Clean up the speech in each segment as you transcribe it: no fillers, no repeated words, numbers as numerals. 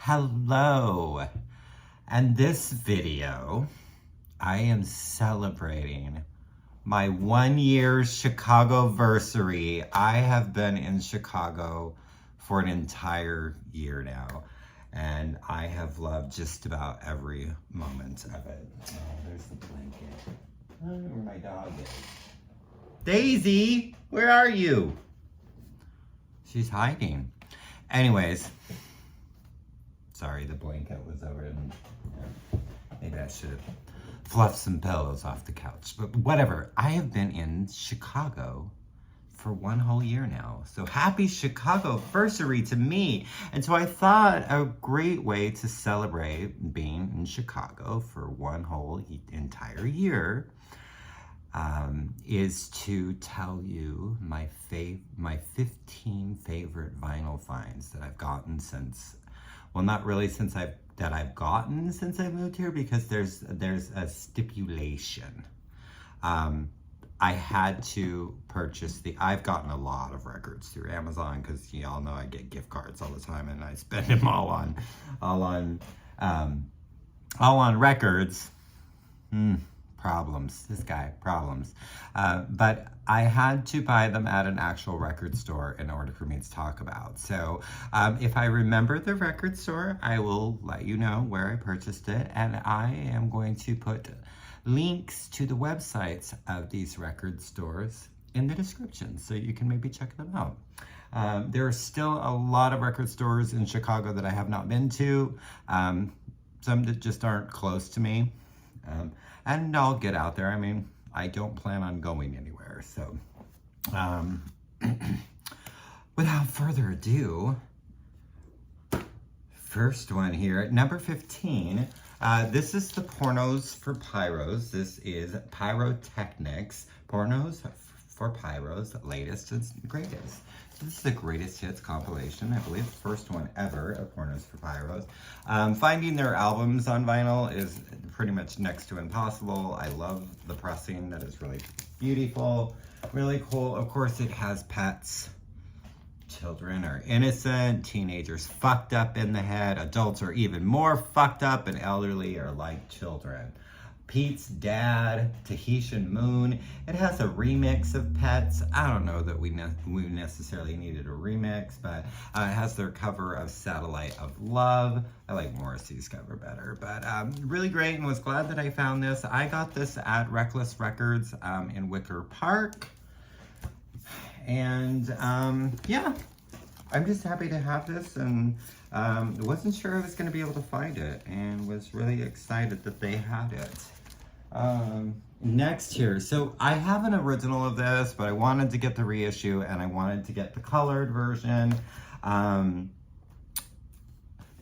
Hello. And this video, I am celebrating my 1 year Chicagoversary. I have been in Chicago for an entire year now, and I have loved just about every moment of it. Oh, there's the blanket. I don't know where my dog is. Daisy, where are you? She's hiding. Anyways, sorry, the blanket was over and maybe I should have fluffed some pillows off the couch, but whatever. I have been in Chicago for 1 whole year now. So happy Chicagoversary to me. And so I thought a great way to celebrate being in Chicago for 1 whole entire year is to tell you my 15 favorite vinyl finds that I've gotten since, well, not really since I've moved here, because there's a stipulation. I had to purchase I've gotten a lot of records through Amazon because y'all know I get gift cards all the time and I spend them all on records. Problems. This guy, problems. But I had to buy them at an actual record store in order for me to talk about. So if I remember the record store, I will let you know where I purchased it. And I am going to put links to the websites of these record stores in the description so you can maybe check them out. There are still a lot of record stores in Chicago that I have not been to. Some that just aren't close to me. And I'll get out there. I mean, I don't plan on going anywhere. So, without further ado, first one here, number 15. This is the Pornos for Pyros. This is Pyrotechnics. Pornos for Pyros, latest and greatest. This is the greatest hits compilation, I believe, first one ever of Pornos for Pyros. Finding their albums on vinyl is pretty much next to impossible. I love the pressing. That is really beautiful, really cool. Of course, it has pets. Children are innocent, teenagers fucked up in the head, adults are even more fucked up, and elderly are like children. Pete's Dad, Tahitian Moon. It has a remix of Pets. I don't know that we necessarily needed a remix, but it has their cover of Satellite of Love. I like Morrissey's cover better, but really great, and was glad that I found this. I got this at Reckless Records in Wicker Park. And yeah, I'm just happy to have this, and wasn't sure I was going to be able to find it, and was really excited that they had it. Next here, so I have an original of this, but I wanted to get the reissue, and I wanted to get the colored version.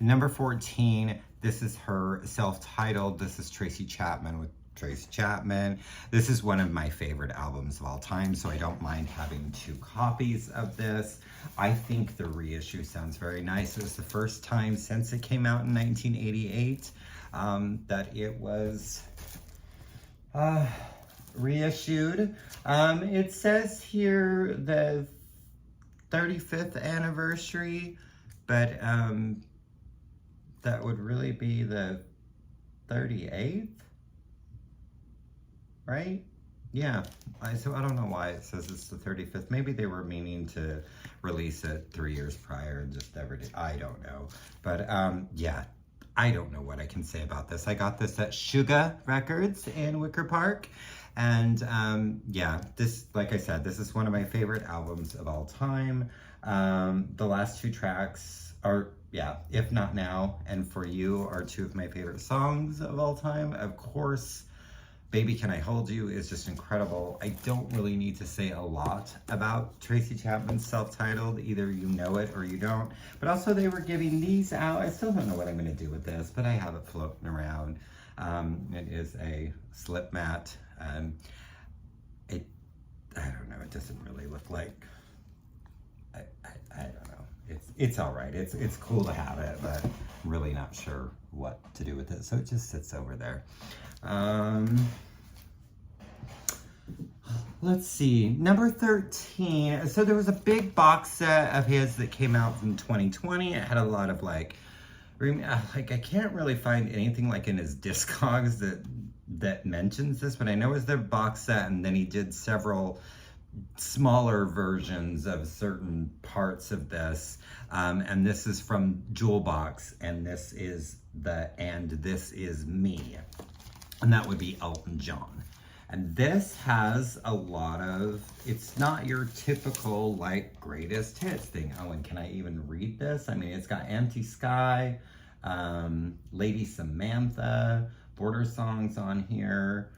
Number 14, this is her self-titled. This is Tracy Chapman with Tracy Chapman. This is one of my favorite albums of all time, so I don't mind having 2 copies of this. I think the reissue sounds very nice. It was the first time since it came out in 1988 that it was reissued. It says here the 35th anniversary, but that would really be the 38th, right? Yeah, so I don't know why it says it's the 35th. Maybe they were meaning to release it 3 years prior and just never did. I don't know. But yeah, I don't know what I can say about this. I got this at Shuga Records in Wicker Park. And yeah, this, like I said, this is one of my favorite albums of all time. The last 2 tracks are, yeah, If Not Now and For You are 2 of my favorite songs of all time. Of course, Baby Can I Hold You is just incredible. I don't really need to say a lot about Tracy Chapman's self-titled. Either you know it or you don't. But also they were giving these out. I still don't know what I'm going to do with this, but I have it floating around. It is a slip mat. I don't know. It doesn't really look like, I don't know. It's all right. It's cool to have it, but I'm really not sure what to do with it. So it just sits over there. Let's see, number 13. So there was a big box set of his that came out in 2020. It had a lot of like like I can't really find anything like in his discogs that mentions this, but I know it's their box set, and then he did several smaller versions of certain parts of this, and this is from Jewel Box, and this is This Is Me, and that would be Elton John. And this has a lot of, it's not your typical like greatest hits thing. Oh, and can I even read this? I mean, it's got Empty Sky, Lady Samantha, Border Songs on here.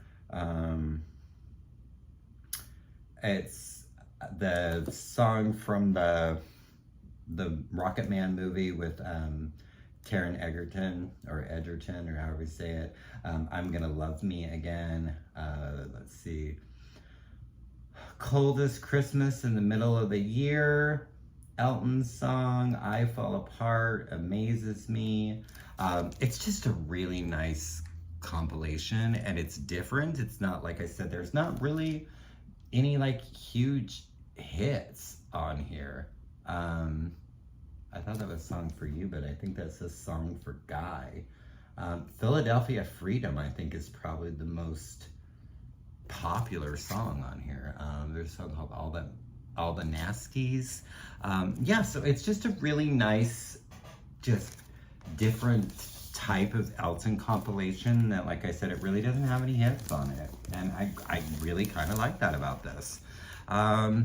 It's the song from the Rocket Man movie with Taron Egerton, or Edgerton, or however you say it. I'm Gonna Love Me Again. Let's see. Coldest Christmas in the Middle of the Year. Elton's song, I Fall Apart, amazes me. It's just a really nice compilation, and it's different. It's not, like I said, there's not really any like huge hits on here. I thought that was Song for You, but I think that's a Song for Guy. Philadelphia Freedom, I think, is probably the most popular song on here. There's a song called All the Nasties. Yeah, so it's just a really nice, just different type of Elton compilation that, like I said, it really doesn't have any hits on it. And I really kind of like that about this. I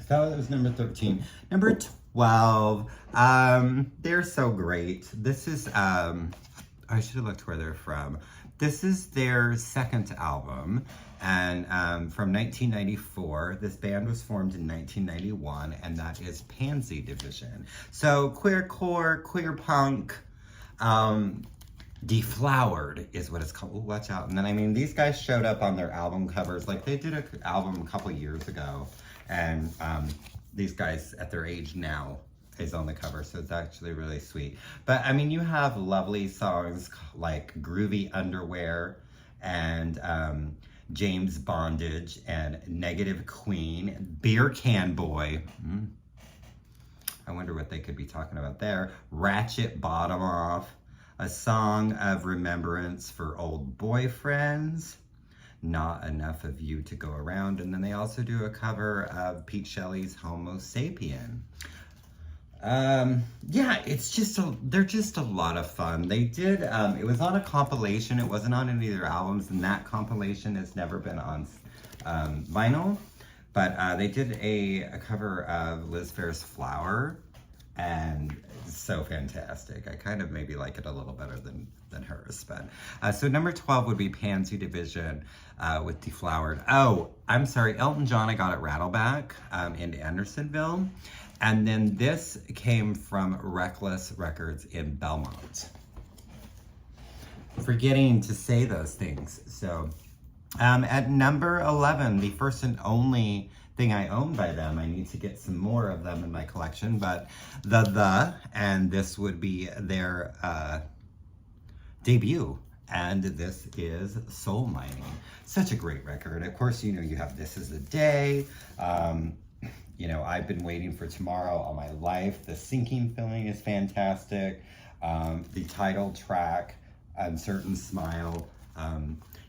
thought it was number 13. Number 12, they're so great. This is, I should have looked where they're from. This is their second album, and from 1994. This band was formed in 1991, and that is Pansy Division. So queercore, queer punk, deflowered is what it's called. Ooh, watch out. And then, I mean, these guys showed up on their album covers. Like, they did an album a couple years ago, and these guys at their age now is on the cover, so it's actually really sweet. But I mean, you have lovely songs like Groovy Underwear and James Bondage and Negative Queen, Beer Can Boy. I wonder what they could be talking about there. Ratchet Bottom Off, A Song of Remembrance for Old Boyfriends, Not Enough of You to Go Around, and then they also do a cover of Pete Shelley's Homo Sapien. Yeah, they're just a lot of fun. They did, it was on a compilation. It wasn't on any of their albums, and that compilation has never been on vinyl. But they did a cover of Liz Phair's Flower, and it's so fantastic. I kind of maybe like it a little better than hers. But so number 12 would be Pansy Division with Deflowered. Oh, I'm sorry, Elton John, I got at Rattleback in Andersonville. And then this came from Reckless Records in Belmont. Forgetting to say those things. So at number 11, the first and only thing I own by them, I need to get some more of them in my collection, but and this would be their debut. And this is Soul Mining. Such a great record. Of course, you know, you have This Is the Day. You know, I've been waiting for tomorrow all my life. The Sinking Feeling is fantastic. The title track, Uncertain Smile.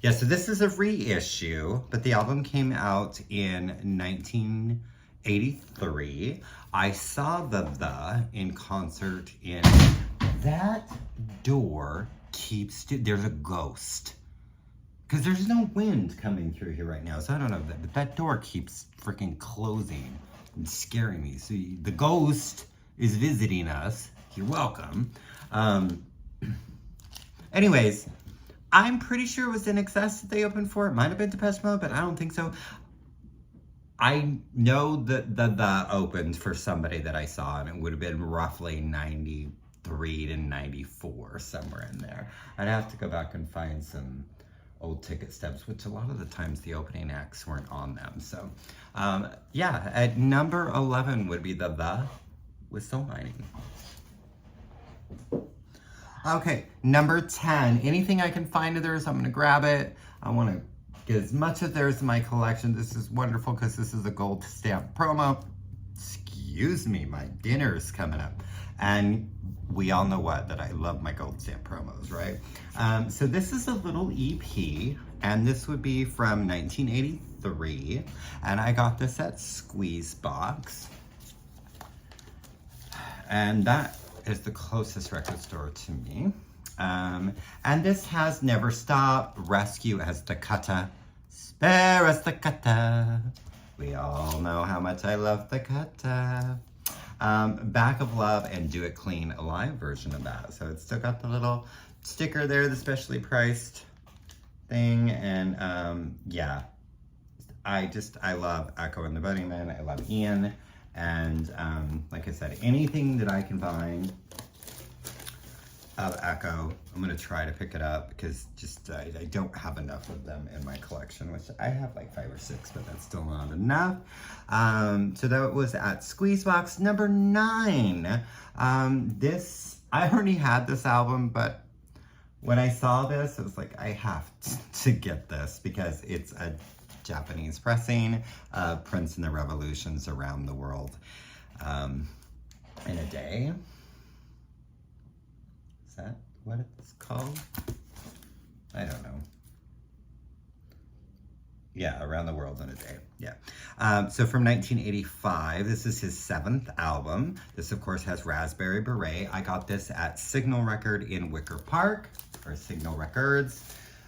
Yeah, so this is a reissue, but the album came out in 1983. I saw the in concert in that door there's a ghost. Because there's no wind coming through here right now, so I don't know, but that door keeps freaking closing and scaring me. So the ghost is visiting us. You're welcome. Anyways, I'm pretty sure it was In Excess that they opened for. It might have been Depeche Mode, but I don't think so. I know that the opened for somebody that I saw, and it would have been roughly 93 to 94, somewhere in there. I'd have to go back and find some old ticket stubs, which a lot of the times the opening acts weren't on them. So, yeah, at number 11 would be the with Soul Mining. Okay, number 10. Anything I can find of theirs, I'm going to grab it. I want to get as much of theirs in my collection. This is wonderful because this is a gold stamp promo. Excuse me, my dinner's coming up. And we all know that I love my gold stamp promos, right? So this is a little EP, and this would be from 1983, and I got this at Squeezebox, and that is the closest record store to me. And this has Never Stop, Rescue as the Kata, Spare as the Kata. We all know how much I love the Kata. Back of Love and Do It Clean, a live version of that. So it's still got the little sticker there, the specially priced thing. And yeah, I love Echo and the Bunnymen. I love Ian. And like I said, anything that I can find of Echo, I'm gonna try to pick it up because just I don't have enough of them in my collection, which I have like 5 or 6, but that's still not enough. So that was at Squeezebox. Number 9. This, I already had this album, but when I saw this, I was like, I have to get this because it's a Japanese pressing of Prince and the Revolutions Around the World in a Day. Is that what it's called? I don't know. Yeah, Around the World in a Day. Yeah. So from 1985, this is his 7th album. This, of course, has Raspberry Beret. I got this at Signal Record in Wicker Park, or Signal Records.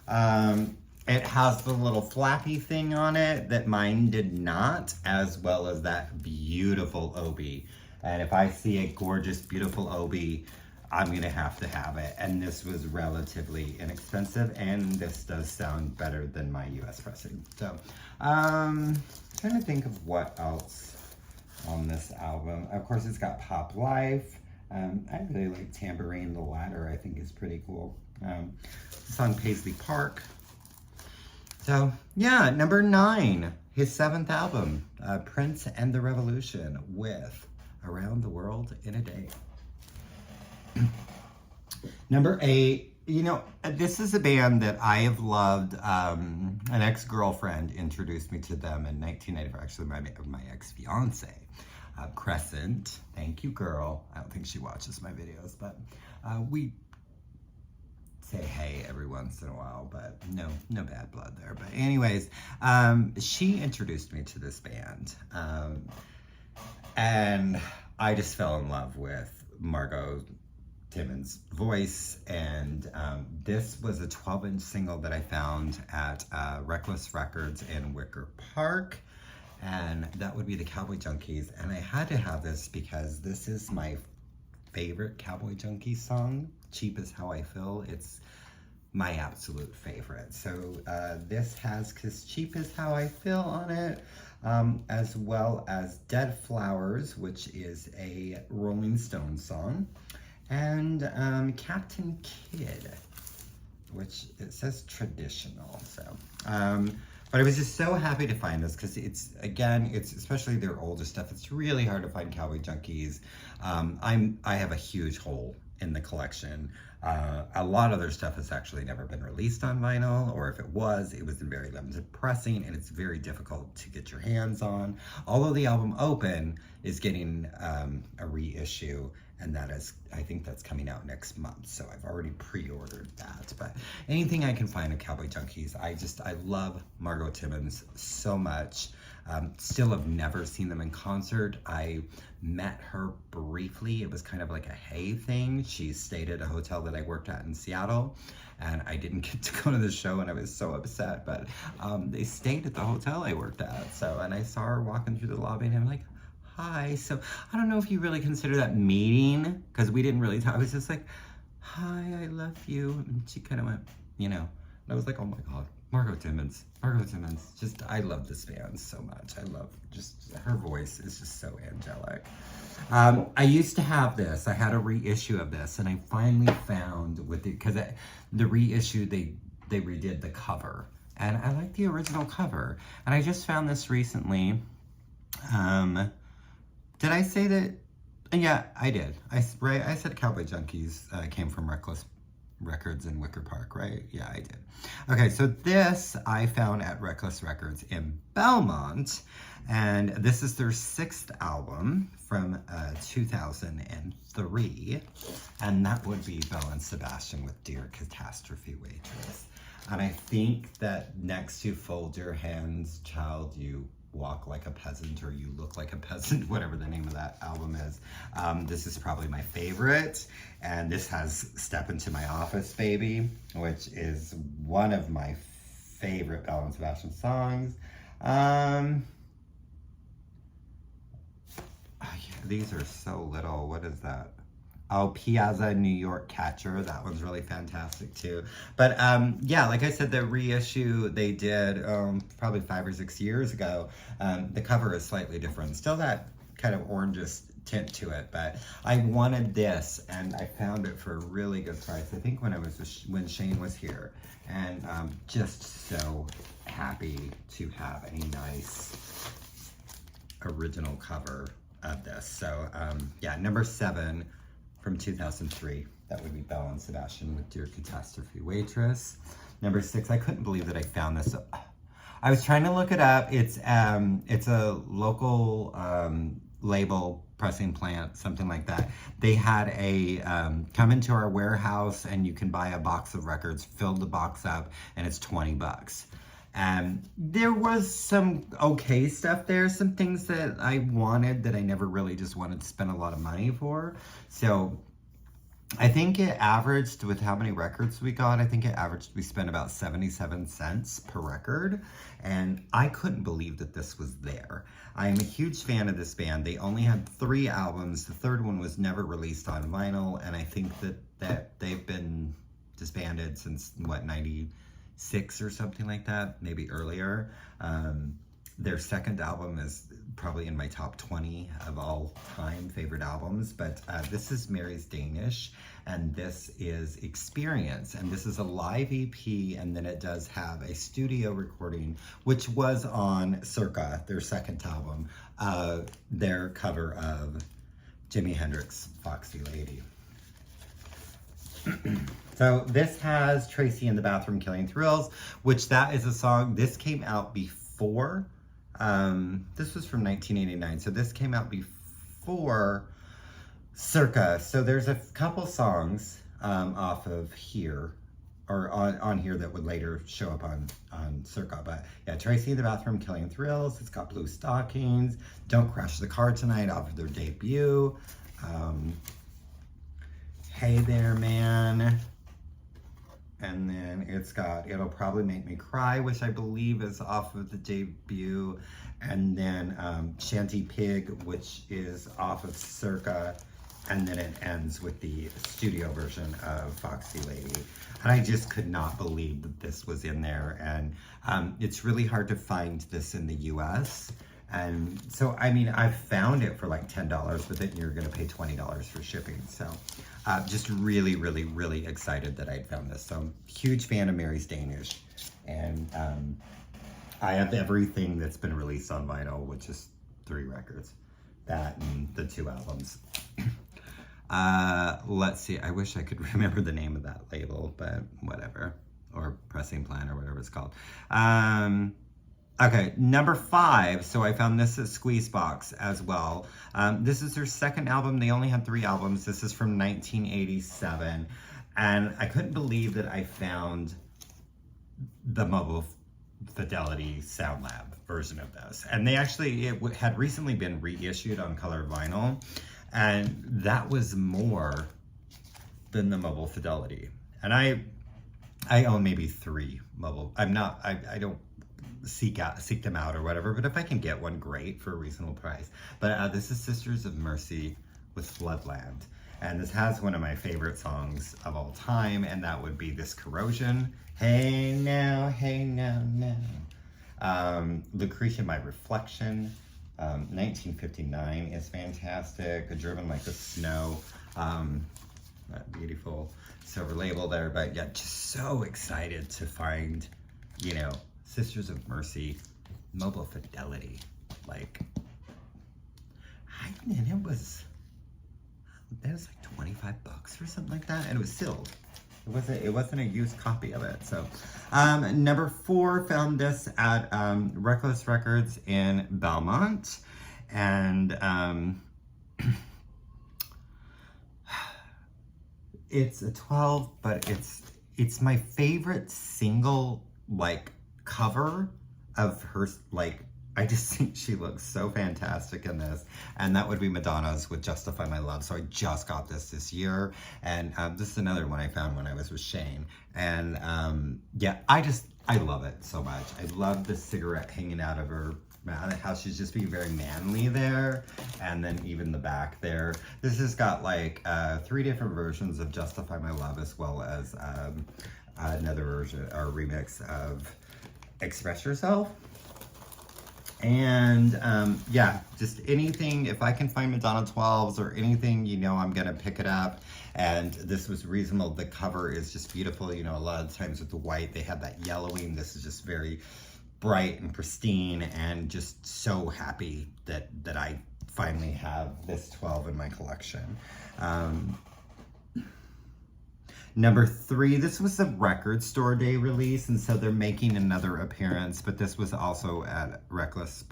It has the little flappy thing on it that mine did not, as well as that beautiful obi. And if I see a gorgeous, beautiful obi, I'm gonna have to have it. And this was relatively inexpensive, and this does sound better than my US pressing. So, trying to think of what else on this album. Of course, it's got Pop Life. I really like Tambourine the Ladder, I think is pretty cool. The song Paisley Park. So, yeah, number 9, his 7th album, Prince and the Revolution with Around the World in a Day. Number 8, you know, this is a band that I have loved. An ex-girlfriend introduced me to them in 1994, actually my ex-fiance, Crescent. Thank you, girl. I don't think she watches my videos, but we say hey every once in a while, but no bad blood there. But anyways, she introduced me to this band, and I just fell in love with Margot Timmons' voice, and this was a 12-inch single that I found at Reckless Records in Wicker Park, and that would be the Cowboy Junkies. And I had to have this because this is my favorite Cowboy Junkies song. Cheap Is How I Feel. It's my absolute favorite. So this has Cause Cheap Is How I Feel on it, as well as Dead Flowers, which is a Rolling Stones song, and Captain Kidd, which it says traditional. So, but I was just so happy to find this because it's especially their older stuff. It's really hard to find Cowboy Junkies. I have a huge hole in the collection. A lot of their stuff has actually never been released on vinyl, or if it was in very limited pressing, and it's very difficult to get your hands on. Although the album Open is getting a reissue, and that is, I think that's coming out next month, so I've already pre-ordered that. But anything I can find of Cowboy Junkies, I love Margot Timmons so much. Still have never seen them in concert. I met her briefly. It was kind of like a hey thing. She stayed at a hotel that I worked at in Seattle, and I didn't get to go to the show, and I was so upset, but they stayed at the hotel I worked at. So, and I saw her walking through the lobby, and I'm like, hi. So I don't know if you really consider that meeting, because we didn't really talk. I was just like, hi, I love you. And she kind of went, you know, and I was like, oh my God, Margot Timmons. Just, I love this band so much. I love just, her voice is just so angelic. I used to have this. I had a reissue of this, and I finally found because the reissue, they redid the cover, and I like the original cover. And I just found this recently. Did I say that? Yeah, I did. I said Cowboy Junkies came from Reckless Records in Wicker Park, right? Yeah, I did. Okay, so this I found at Reckless Records in Belmont, and this is their 6th album from 2003, and that would be Belle and Sebastian with Dear Catastrophe Waitress. And I think that next to Fold Your Hands, Child, You Walk Like a Peasant, or You Look Like a Peasant, whatever the name of that album is. This is probably my favorite. And this has Step Into My Office, Baby, which is one of my favorite Belle and Sebastian songs. Oh, yeah, these are so little. What is that? Oh, Piazza New York Catcher. That one's really fantastic too. But yeah, like I said, the reissue they did probably 5 or 6 years ago. The cover is slightly different. Still that kind of orangish tint to it, but I wanted this and I found it for a really good price. I think when Shane was here, and just so happy to have a nice original cover of this. So yeah, number 7 from 2003. That would be Belle and Sebastian with Dear Catastrophe Waitress. Number 6, I couldn't believe that I found this. I was trying to look it up. It's a local label pressing plant, something like that. They had a come into our warehouse and you can buy a box of records, fill the box up, and it's $20. There was some okay stuff there, some things that I wanted that I never really just wanted to spend a lot of money for. So I think it averaged, with how many records we got, I think it averaged, we spent about 77 cents per record. And I couldn't believe that this was there. I'm a huge fan of this band. They only had 3 albums. The 3rd one was never released on vinyl. And I think that they've been disbanded since, what, 96 or something like that, maybe earlier. Their 2nd album is probably in my top 20 of all time favorite albums, but this is Mary's Danish, and this is Experience, and this is a live EP, and then it does have a studio recording, which was on Circa, their 2nd album, their cover of Jimi Hendrix' Foxy Lady. So this has Tracy in the Bathroom Killing Thrills, which that is a song, this came out before, this was from 1989, so this came out before Circa. So there's a couple songs off of here, or on here, that would later show up on Circa. But yeah, Tracy in the Bathroom Killing Thrills, it's got Blue Stockings, Don't Crash the Car Tonight off of their debut, Hey There Man, and then it's got It'll Probably Make Me Cry, which I believe is off of the debut, and then Shanty Pig, which is off of Circa, and then it ends with the studio version of Foxy Lady. And I just could not believe that this was in there, and it's really hard to find this in the US. And so, I mean, I found it for like $10, but then you're gonna pay $20 for shipping. So just really, really, really excited that I'd found this. So huge fan of Mary's Danish. And I have everything that's been released on vinyl, which is 3 records. That and the 2 albums. Let's see, I wish I could remember the name of that label, but whatever. Or pressing plan, or whatever it's called. Okay, number 5, so I found this at Squeezebox as well. This is their 2nd album. They only had 3 albums. This is from 1987. And I couldn't believe that I found the Mobile Fidelity Sound Lab version of this. And it had recently been reissued on color vinyl. And that was more than the Mobile Fidelity. And I own maybe 3 Mobile. I don't seek them out or whatever, but if I can get one, great, for a reasonable price. But this is Sisters of Mercy with Floodland, and this has one of my favorite songs of all time, and that would be this Corrosion. Hey now, now. Lucretia, My Reflection. 1959 is fantastic. Driven Like the Snow. That beautiful silver label there, but yeah, just so excited to find, you know, Sisters of Mercy, Mobile Fidelity. Like, it was like $25 or something like that, and it was sealed. It wasn't a used copy of it. So, number 4, found this at Reckless Records in Belmont, and it's a 12, but it's my favorite single like cover of her. Like, I just think she looks so fantastic in this, and that would be Madonna's with Justify My Love. So I just got this year, and this is another one I found when I was with Shane, and yeah, I love it so much. I love the cigarette hanging out of her mouth, how she's just being very manly there, and then even the back there. This has got like 3 different versions of Justify My Love, as well as another version or remix of Express Yourself. And yeah, just anything, if I can find Madonna 12s or anything, you know, I'm gonna pick it up. And this was reasonable. The cover is just beautiful. You know, a lot of times with the white, they have that yellowing. This is just very bright and pristine, and just so happy that I finally have this 12 in my collection. Number 3, this was a Record Store Day release, and so they're making another appearance, but this was also at Reckless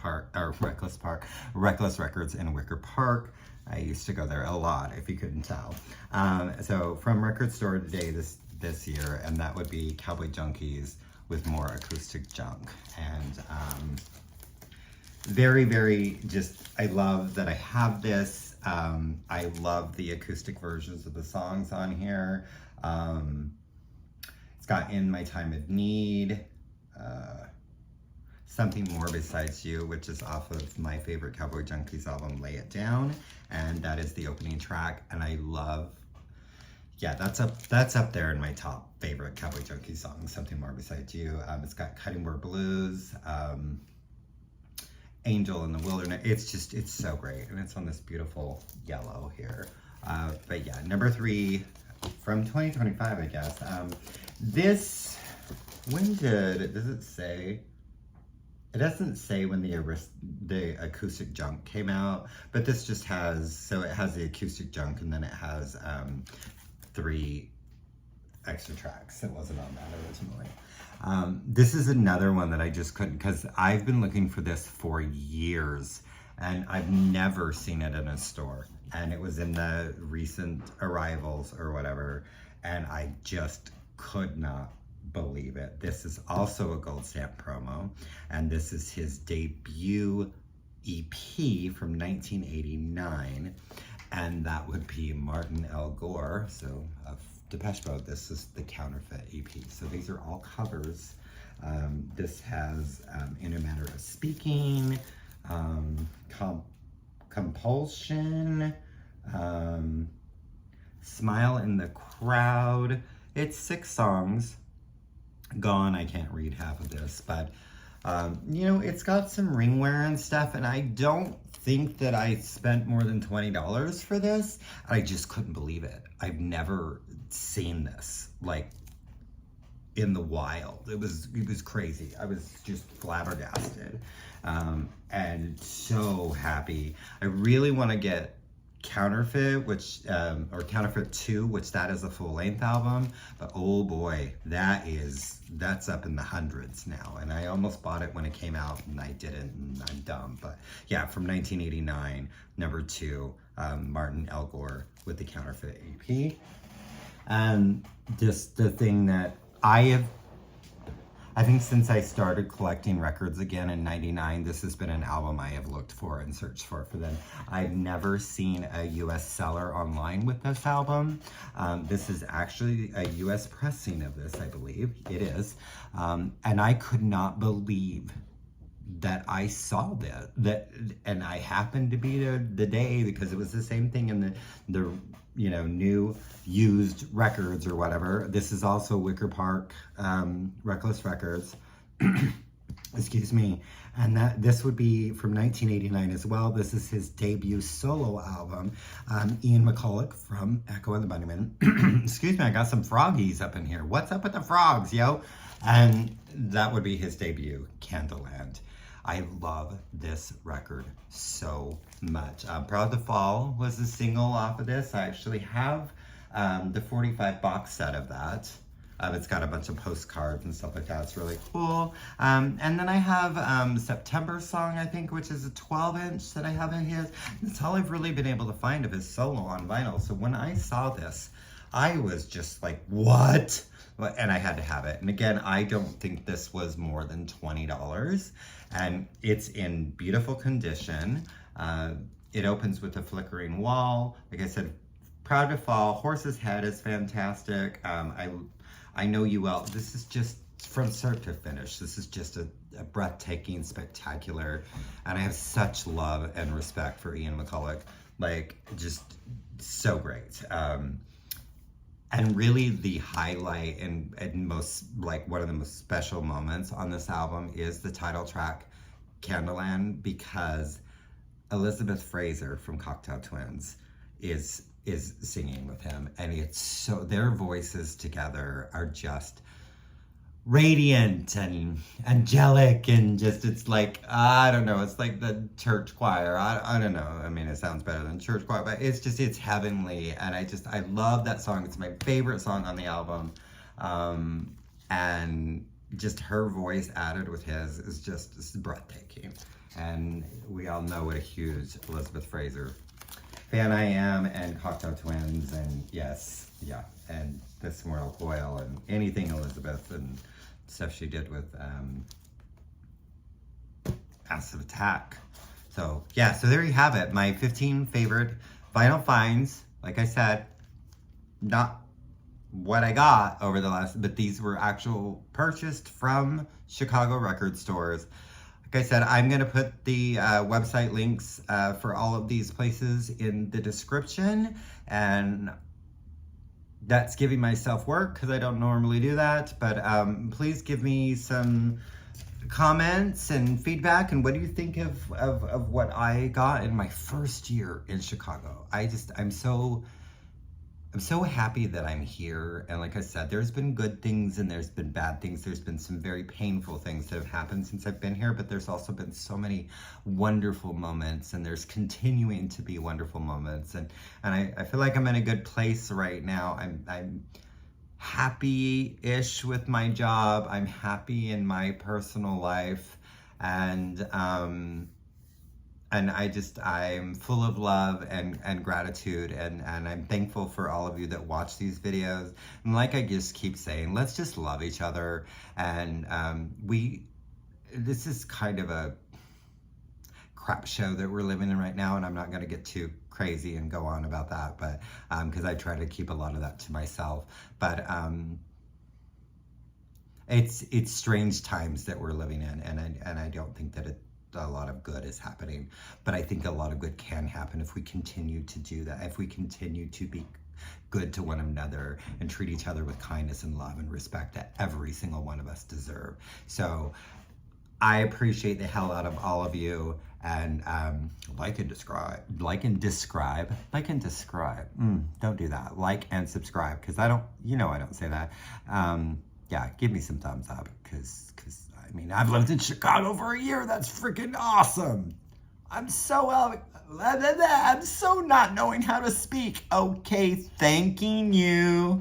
Records in Wicker Park. I used to go there a lot, if you couldn't tell. So from Record Store Day this year, and that would be Cowboy Junkies with more acoustic junk. And very, very just, I love that I have this. I love the acoustic versions of the songs on here. It's got In My Time of Need, Something More Besides You, which is off of my favorite Cowboy Junkies album, Lay It Down, and that is the opening track, and I love, yeah, that's up there in my top favorite Cowboy Junkies songs, Something More Besides You. It's got Cutting Board Blues, Angel in the Wilderness. It's so great, and it's on this beautiful yellow here. But yeah, number 3, from 2025, I guess. This, does it say? It doesn't say when the acoustic junk came out, but this just has, so it has the acoustic junk, and then it has 3 extra tracks. It wasn't on that originally. This is another one that I just couldn't, because I've been looking for this for years, and I've never seen it in a store. And it was in the recent arrivals or whatever, and I just could not believe it. This is also a gold stamp promo, and this is his debut EP from 1989, and that would be Martin L. Gore, so of Depeche Mode. This is the Counterfeit EP. So these are all covers. This has In a Matter of Speaking, Compulsion, Smile in the Crowd. It's 6 songs. Gone, I can't read half of this, but you know, it's got some ringwear and stuff, and I don't think that I spent more than $20 for this. I just couldn't believe it. I've never seen this, like, in the wild. It was crazy. I was just flabbergasted, and so happy. I really want to get Counterfeit, which or Counterfeit 2, which that is a full-length album, but oh boy, that's up in the hundreds now, and I almost bought it when it came out, and I didn't, and I'm dumb. But yeah, from 1989, number 2, Martin L. Gore with the Counterfeit EP. And just the thing that I think since I started collecting records again in 99, this has been an album I have looked for and searched for them. I've never seen a US seller online with this album. This is actually a US pressing of this, I believe. It is. And I could not believe that I saw that, and I happened to be there the day, because it was the same thing in the you know, new used records or whatever. This is also Wicker Park, Reckless Records, excuse me. And this would be from 1989 as well. This is his debut solo album. Ian McCulloch from Echo and the Bunnymen. Excuse me, I got some froggies up in here. What's up with the frogs, yo? And that would be his debut, Candleland. I love this record so much. Proud to Fall was the single off of this. I actually have the 45 box set of that. It's got a bunch of postcards and stuff like that. It's really cool. And then I have September Song, I think, which is a 12-inch that I have in his. That's all I've really been able to find of his solo on vinyl. So when I saw this, I was just like, what? And I had to have it. And again, I don't think this was more than $20. And it's in beautiful condition. It opens with a flickering wall. Like I said, Proud to Fall. Horse's Head is fantastic. I know you well. This is just from start to finish. This is just a breathtaking, spectacular, and I have such love and respect for Ian McCulloch. Like, just so great. And really the highlight and most, like, one of the most special moments on this album is the title track, Candleland, because Elizabeth Fraser from Cocktail Twins is singing with him, and it's so, their voices together are just radiant and angelic, and just, it's like, I don't know, it's like the church choir. I don't know, I mean, it sounds better than church choir, but it's just, it's heavenly, and I love that song. It's my favorite song on the album, and just her voice added with his is just breathtaking. And we all know what a huge Elizabeth Fraser fan I am, and Cocktail Twins, and yes, yeah, and This Mortal Coil, and anything Elizabeth, and stuff she did with Massive Attack. So yeah, so there you have it, my 15 favorite vinyl finds. Like I said, not what I got over the last, but these were actual purchased from Chicago record stores. Like I said, I'm going to put the website links for all of these places in the description, and that's giving myself work because I don't normally do that, but please give me some comments and feedback, and what do you think of what I got in my first year in Chicago. I'm so happy that I'm here, and like I said, there's been good things and there's been bad things. There's been some very painful things that have happened since I've been here, but there's also been so many wonderful moments, and there's continuing to be wonderful moments, and I feel like I'm in a good place right now. I'm happy-ish with my job. I'm happy in my personal life, and I'm full of love and gratitude, and I'm thankful for all of you that watch these videos. And like I just keep saying, let's just love each other. And this is kind of a crap show that we're living in right now, and I'm not going to get too crazy and go on about that, but because I try to keep a lot of that to myself. But it's strange times that we're living in, and I don't think that a lot of good is happening, but I think a lot of good can happen if we continue to do that, if we continue to be good to one another and treat each other with kindness and love and respect that every single one of us deserve. So I appreciate the hell out of all of you, and like and describe. Don't do that. Like and subscribe, because I don't say that. Yeah, give me some thumbs up, because I mean, I've lived in Chicago for a year. That's freaking awesome. I'm so not knowing how to speak. Okay, thanking you.